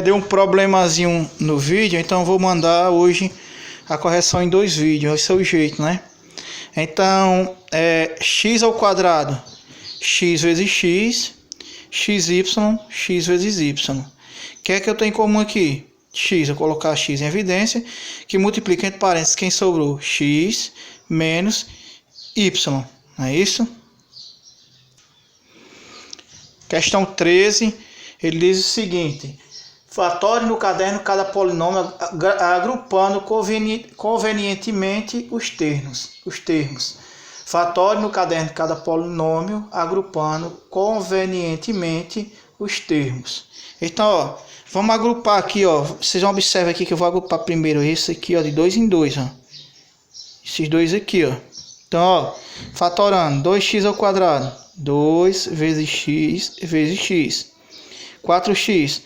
Deu um problemazinho no vídeo, então eu vou mandar hoje a correção em 2 vídeos, esse é o jeito, né? Então, x ao quadrado, x vezes x, xy, x vezes y. O que é que eu tenho em comum aqui? X, eu vou colocar x em evidência, que multiplica entre parênteses quem sobrou, x menos y, não é isso? Questão 13, ele diz o seguinte: fatório no caderno cada polinômio agrupando convenientemente os termos. Fatório no caderno cada polinômio agrupando convenientemente os termos. Então, ó, vamos agrupar aqui, ó. Vocês vão observar aqui que eu vou agrupar primeiro esse aqui, ó, de 2 em 2, ó. Esses dois aqui, ó. Então, ó, fatorando 2x ao quadrado, 2 vezes x vezes x. 4x,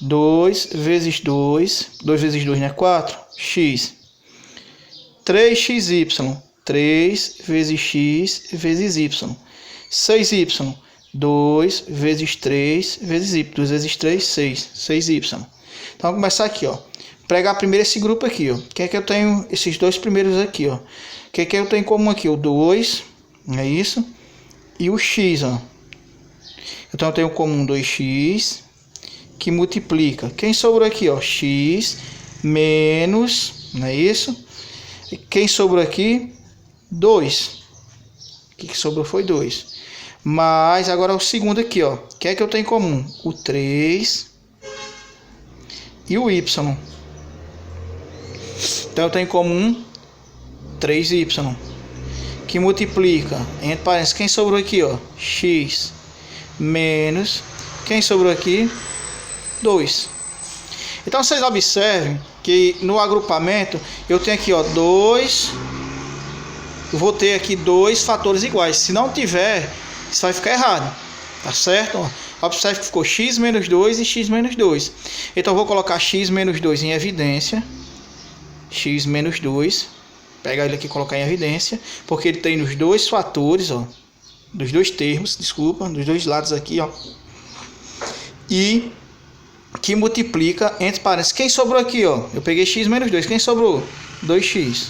2 vezes 2, 2 vezes 2, né? 4, x. 3xy, 3 vezes x vezes y. 6y, 2 vezes 3 vezes y. 2 vezes 3, 6. 6y. Então, vamos começar aqui, ó. Pregar primeiro esse grupo aqui, ó. O que é que eu tenho? Esses dois primeiros aqui, ó. O que é que eu tenho em comum aqui? O 2, é isso? E o x, ó. Então, eu tenho em comum 2x, que multiplica. Quem sobrou aqui, ó? X menos, não é isso? E quem sobrou aqui? 2. O que sobrou foi 2. Mas agora o segundo aqui, ó. O que é que eu tenho em comum? O 3 e o y. Então eu tenho em comum 3y, que multiplica entre parênteses. Quem sobrou aqui, ó? X menos, quem sobrou aqui? 2. Então vocês observem que no agrupamento eu tenho aqui, ó, 2. Eu vou ter aqui 2 fatores iguais. Se não tiver, isso vai ficar errado. Tá certo? Observe que ficou x menos 2 e x menos 2. Então eu vou colocar x menos 2 em evidência. X menos 2. Pegar ele aqui e colocar em evidência. Porque ele tem nos dois fatores, ó. Dos dois termos, desculpa. Dos dois lados aqui, ó. E que multiplica entre parênteses. Quem sobrou aqui, ó? Eu peguei x menos 2. Quem sobrou? 2x.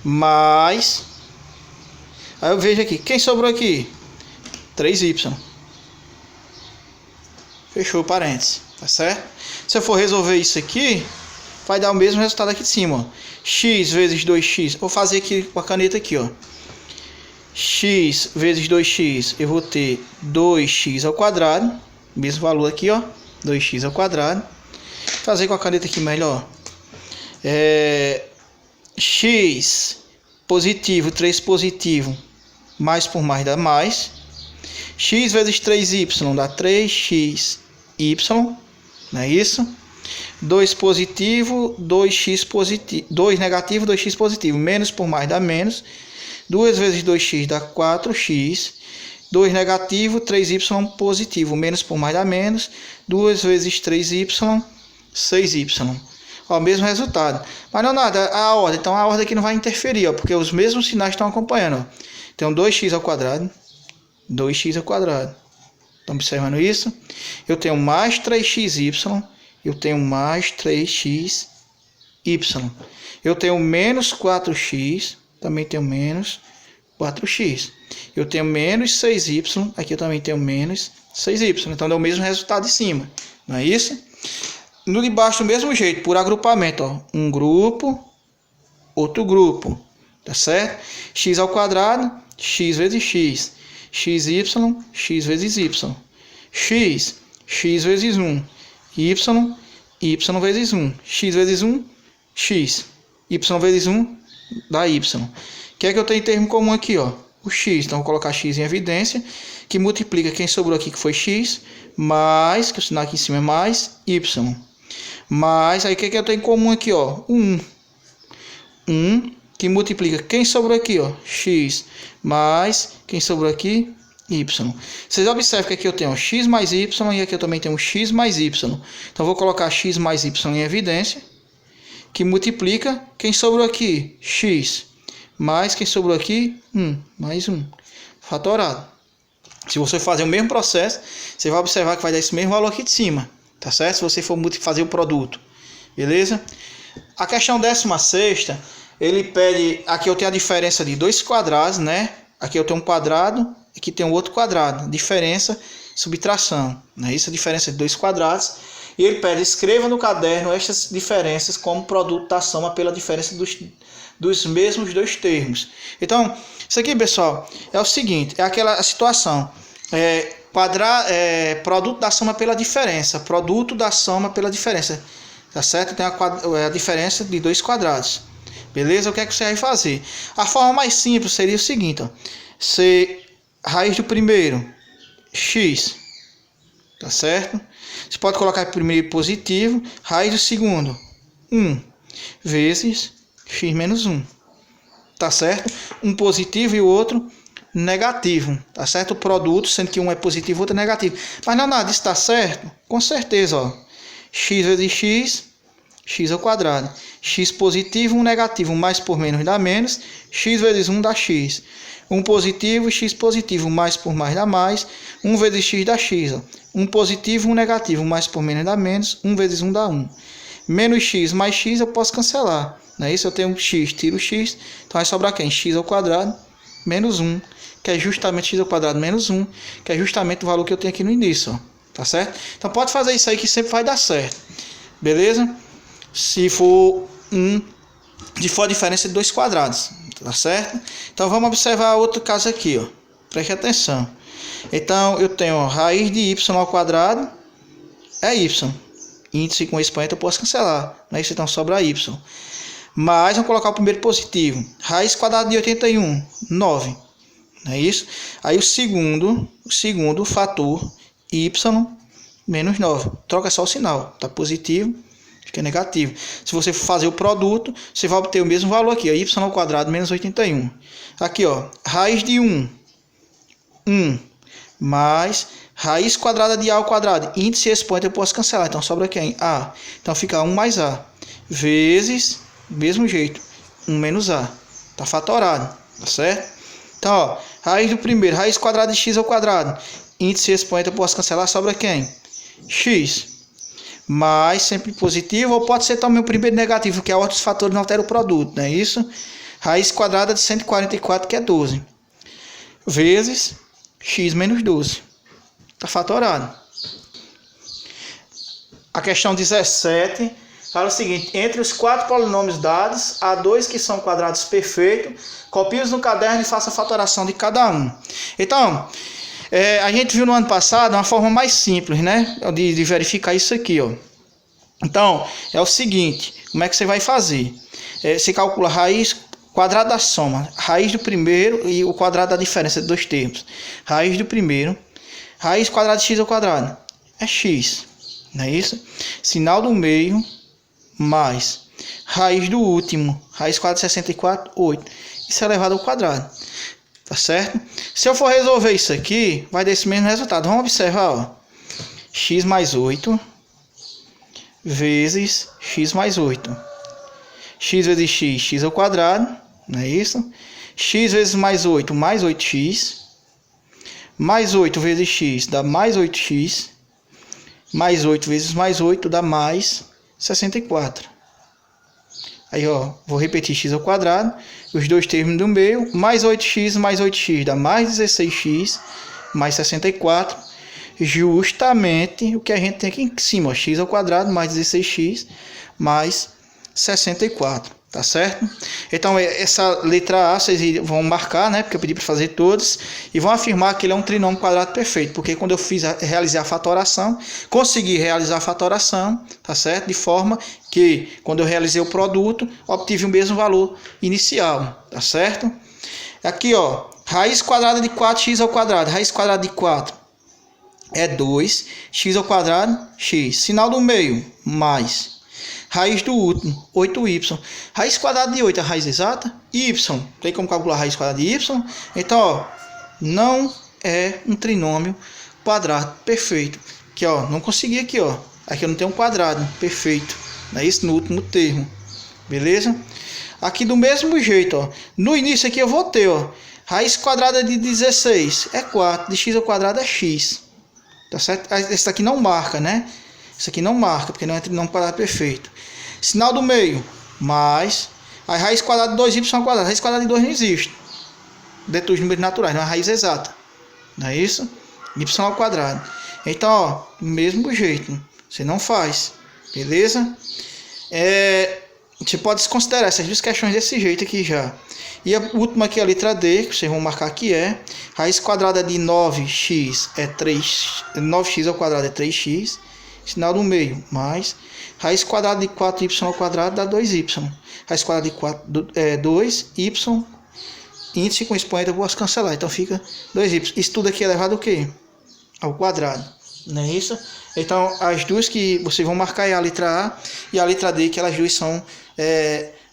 Mais. Aí eu vejo aqui. Quem sobrou aqui? 3y. Fechou o parênteses. Tá certo? Se eu for resolver isso aqui, vai dar o mesmo resultado aqui de cima, ó. X vezes 2x. Vou fazer aqui com a caneta aqui, ó. X vezes 2x. Eu vou ter 2x ao quadrado. Mesmo valor aqui, ó. 2x ao quadrado. Vou fazer com a caneta aqui melhor. X positivo, 3 positivo. Mais por mais dá mais. X vezes 3y dá 3xy. Não é isso? 2 positivo, 2x positivo. 2 negativo, 2x positivo. Menos por mais dá menos. 2 vezes 2x dá 4x. 2 negativo, 3y positivo. Menos por mais dá menos. 2 vezes 3y, 6y. Ó, o mesmo resultado. Mas não nada, a ordem. Então a ordem aqui não vai interferir, ó, porque os mesmos sinais estão acompanhando. Ó. Então 2x ao quadrado. 2x ao quadrado. Estão observando isso? Eu tenho mais 3xy. Eu tenho mais 3xy. Eu tenho menos 4x. Também tenho menos 4x. Eu tenho menos 6y. Aqui eu também tenho menos 6y. Então dá o mesmo resultado de cima. Não é isso? No de baixo do mesmo jeito, por agrupamento, ó. Um grupo, outro grupo. Tá certo? X ao quadrado, x vezes x. XY, x vezes y. X, x vezes 1. Y, y vezes 1. X vezes 1, x. Y vezes 1, dá y. O que é que eu tenho em termo comum aqui, ó? O x. Então, vou colocar x em evidência, que multiplica quem sobrou aqui, que foi x, mais, que o sinal aqui em cima é mais, y. Mas, aí o que é que eu tenho em comum aqui, ó? 1. 1, que multiplica quem sobrou aqui, ó? X, mais, quem sobrou aqui? Y. Vocês observam que aqui eu tenho x mais y e aqui eu também tenho x mais y. Então, vou colocar x mais y em evidência, que multiplica quem sobrou aqui? X. Mais quem sobrou aqui? 1. Mais 1. Fatorado. Se você fazer o mesmo processo, você vai observar que vai dar esse mesmo valor aqui de cima. tá certo? Se você for fazer o produto, beleza? A questão 16ª, ele pede, aqui eu tenho a diferença de dois quadrados, né? Aqui eu tenho um quadrado, aqui tem um outro quadrado, diferença, subtração, né? Isso é a diferença de dois quadrados. E ele pede, escreva no caderno estas diferenças como produto da soma pela diferença dos mesmos dois termos. Então, isso aqui, pessoal, é o seguinte, é aquela situação, produto da soma pela diferença, produto da soma pela diferença, tá certo? Tem a diferença de dois quadrados, beleza? O que é que você vai fazer? A forma mais simples seria o seguinte, ó, raiz do primeiro, x, tá certo? Você pode colocar primeiro positivo, raiz do segundo, 1, vezes x menos 1, tá certo? Um positivo e o outro negativo, tá certo? O produto, sendo que um é positivo e o outro é negativo. Mas não, nada, isso tá certo? Com certeza, ó. X vezes x, x ao quadrado. X positivo, 1 negativo, mais por menos dá menos. X vezes 1 dá x. 1 positivo, x positivo, mais por mais dá mais. 1 vezes x dá x, ó. 1 positivo, 1 negativo, mais por menos dá menos. 1 vezes 1 dá 1. Menos x mais x eu posso cancelar. Não é isso? Eu tenho x, tiro x. Então vai sobrar quem? X ao quadrado menos 1. Que é justamente x ao quadrado menos 1. Que é justamente o valor que eu tenho aqui no início. Ó. Tá certo? Então pode fazer isso aí que sempre vai dar certo. Beleza? Se for a diferença de dois quadrados. Tá certo? Então vamos observar outro caso aqui. Ó. Preste atenção. Então eu tenho ó, raiz de y ao quadrado é y. Índice com expoente eu posso cancelar. Né? Isso então sobra y. Mas vamos colocar o primeiro positivo. Raiz quadrada de 81, 9. Não é isso? Aí o segundo fator, y menos 9. Troca só o sinal. Tá positivo, fica negativo. Se você for fazer o produto, você vai obter o mesmo valor aqui. Ó, y ao quadrado menos 81. Aqui, ó, raiz de 1, 1. Mais raiz quadrada de a ao quadrado. Índice e expoente eu posso cancelar. Então sobra quem? A. Então fica 1 mais a. Vezes, do mesmo jeito, 1 menos a. Tá fatorado. Tá certo? Então, ó, raiz do primeiro. Raiz quadrada de x ao quadrado. Índice e expoente eu posso cancelar. Sobra quem? X. Mais sempre positivo. Ou pode ser também o primeiro negativo, que é outros fatores não altera o produto. Não é isso? Raiz quadrada de 144, que é 12. Vezes x menos 12. Está fatorado. A questão 17 fala o seguinte: entre os 4 polinômios dados, há 2 que são quadrados perfeitos. Copie-os no caderno e faça a fatoração de cada um. Então, a gente viu no ano passado uma forma mais simples, né, de verificar isso aqui. Ó. Então, é o seguinte: como é que você vai fazer? Você calcula a raiz quadrado da soma, raiz do primeiro e o quadrado da diferença de dois termos. Raiz do primeiro, raiz quadrada de x ao quadrado é x, não é isso? Sinal do meio mais raiz do último, raiz quadrada de 64, 8. Isso é elevado ao quadrado, tá certo? Se eu for resolver isso aqui, vai dar esse mesmo resultado. Vamos observar, ó. X mais 8 vezes x mais 8. X vezes x, x ao quadrado, não é isso? X vezes mais 8, mais 8x. Mais 8 vezes x dá mais 8x. Mais 8 vezes mais 8 dá mais 64. Aí, ó, vou repetir x ao quadrado. Os dois termos do meio. Mais 8x dá mais 16x. Mais 64. Justamente o que a gente tem aqui em cima. Ó, x ao quadrado mais 16x mais 64. Tá certo? Então, essa letra A vocês vão marcar, né? Porque eu pedi para fazer todos. E vão afirmar que ele é um trinômio quadrado perfeito. Porque quando eu realizei a fatoração, consegui realizar a fatoração, tá certo? De forma que, quando eu realizei o produto, obtive o mesmo valor inicial, tá certo? Aqui, ó, raiz quadrada de 4x ao quadrado. Raiz quadrada de 4 é 2. X ao quadrado, x. Sinal do meio, mais. Raiz do último, 8y. Raiz quadrada de 8 é a raiz exata? Y. Tem como calcular a raiz quadrada de y? Então, ó, não é um trinômio quadrado perfeito. Aqui, ó, não consegui aqui, ó. Aqui eu não tenho um quadrado perfeito. Não é isso? No último termo. Beleza? Aqui do mesmo jeito, ó. No início aqui eu vou ter, ó. Raiz quadrada de 16 é 4. De x ao quadrado é x. Tá certo? Esse daqui não marca, né? Isso aqui não marca, porque não é trinômio quadrado perfeito. Sinal do meio, mais. A raiz quadrada de 2y ao quadrado. A raiz quadrada de 2 não existe dentro dos números naturais, não é a raiz exata. Não é isso? Y ao quadrado. Então, ó, do mesmo jeito, você não faz. Beleza? Você pode considerar essas duas questões desse jeito aqui já. E a última aqui, a letra D, que vocês vão marcar que é raiz quadrada de 9x é 3, 9x ao quadrado é 3x, sinal do meio, mais raiz quadrada de 4y ao quadrado dá 2y. Raiz quadrada de 2y, índice com expoente eu vou cancelar, então fica 2y. Isso tudo aqui é elevado ao quê? Ao quadrado, não é isso? Então, as duas que vocês vão marcar é a letra A e a letra D, que elas duas são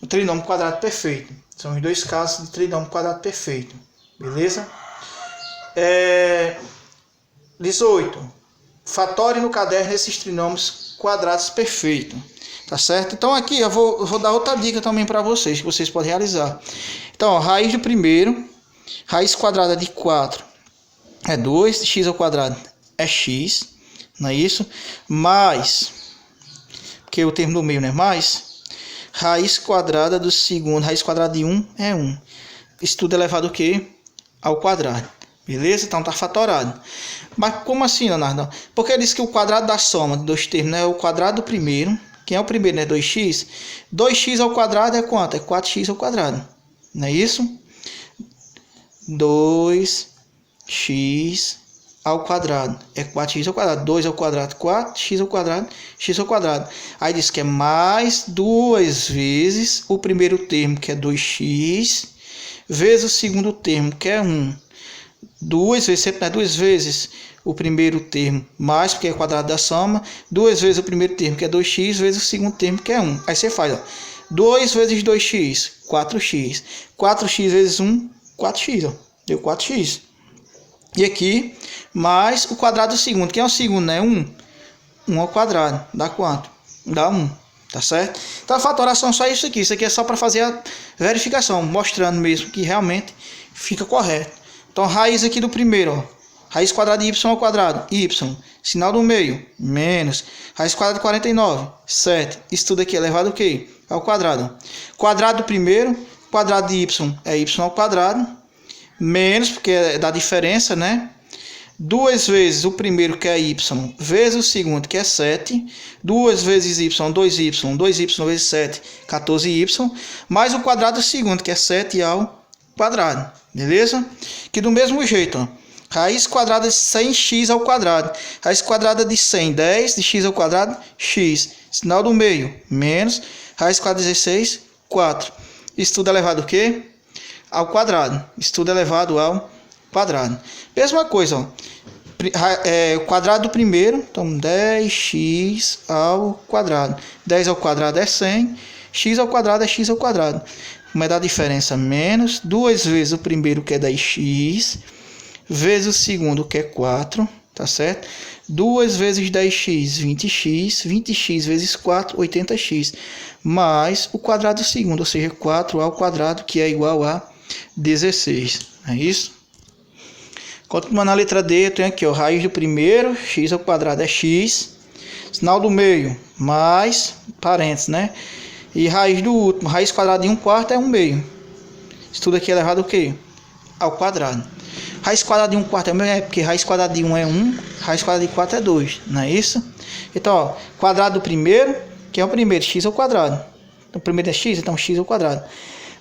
o trinômio quadrado perfeito. São os dois casos de trinômio quadrado perfeito. Beleza? 18. Fatório no caderno esses trinômios quadrados perfeitos. Tá certo? Então aqui eu vou dar outra dica também para vocês, que vocês podem realizar. Então, ó, raiz do primeiro, raiz quadrada de 4 é 2, x ao quadrado é x, não é isso? Mais, porque o termo do meio não é mais, raiz quadrada do segundo, raiz quadrada de 1 é 1. Isso tudo é elevado ao quê? Ao quadrado. Beleza? Então tá fatorado. Mas como assim, Leonardo? Porque ele diz que o quadrado da soma de dois termos é o quadrado do primeiro. Quem é o primeiro, né? 2x. 2x ao quadrado é quanto? É 4x ao quadrado. Não é isso? 2x ao quadrado é 4x ao quadrado. 2 ao quadrado, 4. X ao quadrado, x ao quadrado. Aí diz que é mais duas vezes o primeiro termo, que é 2x, vezes o segundo termo, que é 1. Duas vezes, sempre, né? Duas vezes o primeiro termo, mais, porque é quadrado da soma. Duas vezes o primeiro termo, que é 2x, vezes o segundo termo, que é 1. Aí você faz, ó. 2 vezes 2x, 4x. 4x vezes 1, 4x, ó. Deu 4x. E aqui, mais o quadrado do segundo. Quem é o segundo, né? 1. 1 ao quadrado. Dá quanto? Dá 1. Tá certo? Então a fatoração é só isso aqui. Isso aqui é só para fazer a verificação, mostrando mesmo que realmente fica correto. Então, raiz aqui do primeiro, ó. Raiz quadrada de y ao quadrado, y. Sinal do meio, menos. Raiz quadrada de 49, 7. Isso tudo aqui é elevado ao quê? Ao quadrado. Quadrado do primeiro, quadrado de y é y ao quadrado. Menos, porque é da diferença, né? Duas vezes o primeiro, que é y, vezes o segundo, que é 7. Duas vezes y, 2y. 2y vezes 7, 14y. Mais o quadrado do segundo, que é 7 ao quadrado. Beleza? Que do mesmo jeito, ó. Raiz quadrada de 100x ao quadrado. Raiz quadrada de 100, 10 de x ao quadrado, x. Sinal do meio, menos. Raiz quadrada de 16, 4. Isso tudo é elevado ao quê? Ao quadrado. Isso tudo é elevado ao quadrado. Mesma coisa, ó. O quadrado do primeiro, então 10x ao quadrado. 10 ao quadrado é 100. X ao quadrado é x ao quadrado. Vai dar diferença menos, duas vezes o primeiro, que é 10x, vezes o segundo, que é 4, tá certo? 2 vezes 10x, 20x, 20x vezes 4, 80x, mais o quadrado do segundo, ou seja, 4 ao quadrado, que é igual a 16, é isso? Continuando na letra D, eu tenho aqui, ó, raiz do primeiro, x ao quadrado é x, sinal do meio, mais, parênteses, né? E raiz do último, raiz quadrada de 1/4 é 1 meio. Isso tudo aqui é elevado ao quê? Ao quadrado. Raiz quadrada de 1/4 é 1 meio, é porque raiz quadrada de 1 é 1, raiz quadrada de 4 é 2, não é isso? Então, ó, quadrado do primeiro, que é o primeiro, x ao quadrado. Então, o primeiro é x, então x ao quadrado.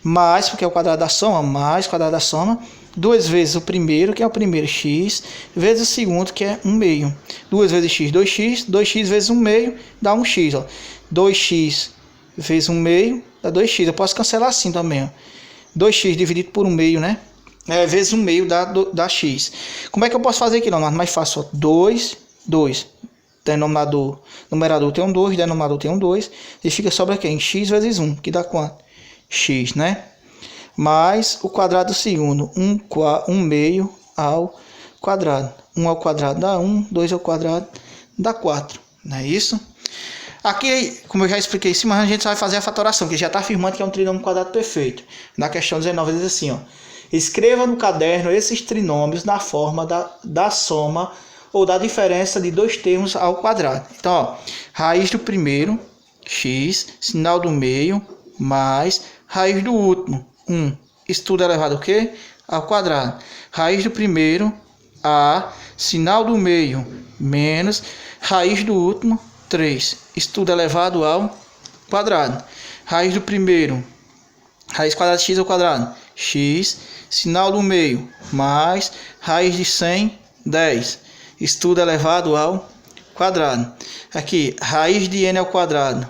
Mais, porque é o quadrado da soma, mais o quadrado da soma. Duas vezes o primeiro, que é o primeiro, x, vezes o segundo, que é 1 meio. Duas vezes x, 2x, 2x vezes 1 meio, dá 1x, ó. 2x vezes 1 meio dá 2x. Eu posso cancelar assim também, ó. 2x dividido por 1 meio, né? Vezes 1 meio dá x. Como é que eu posso fazer aqui, Leonardo? Mais fácil, ó. 2. Denominador, numerador tem um 2, denominador tem um 2. E fica sobra quem? X vezes 1, que dá quanto? X, né? Mais o quadrado do segundo. 1 meio ao quadrado. 1 ao quadrado dá 1, 2 ao quadrado dá 4. Não é isso? Aqui, como eu já expliquei em cima, a gente vai fazer a fatoração, que já está afirmando que é um trinômio quadrado perfeito. Na questão 19, diz assim, ó. Escreva no caderno esses trinômios na forma da soma ou da diferença de dois termos ao quadrado. Então, ó, raiz do primeiro, x, sinal do meio, mais raiz do último, 1. Isso tudo é elevado ao quê? Ao quadrado. Raiz do primeiro, a, sinal do meio, menos raiz do último, 3. Isso tudo é elevado ao quadrado. Raiz do primeiro, raiz quadrada de x ao quadrado, x, sinal do meio, mais raiz de 100, 10. Isso tudo é elevado ao quadrado. Aqui, raiz de n ao quadrado,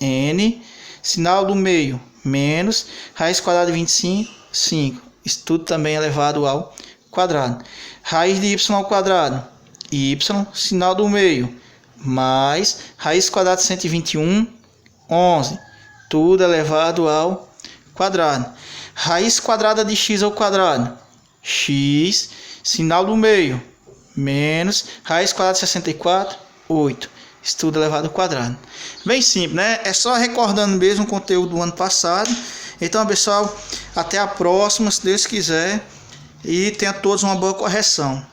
n, sinal do meio, menos raiz quadrada de 25, 5. Isso tudo também é elevado ao quadrado. Raiz de y ao quadrado, y, sinal do meio, mais raiz quadrada de 121, 11. Tudo elevado ao quadrado. Raiz quadrada de x ao quadrado, x, sinal do meio, menos raiz quadrada de 64, 8. Isso tudo elevado ao quadrado. Bem simples, né? É só recordando mesmo o conteúdo do ano passado. Então, pessoal, até a próxima, se Deus quiser. E tenha todos uma boa correção.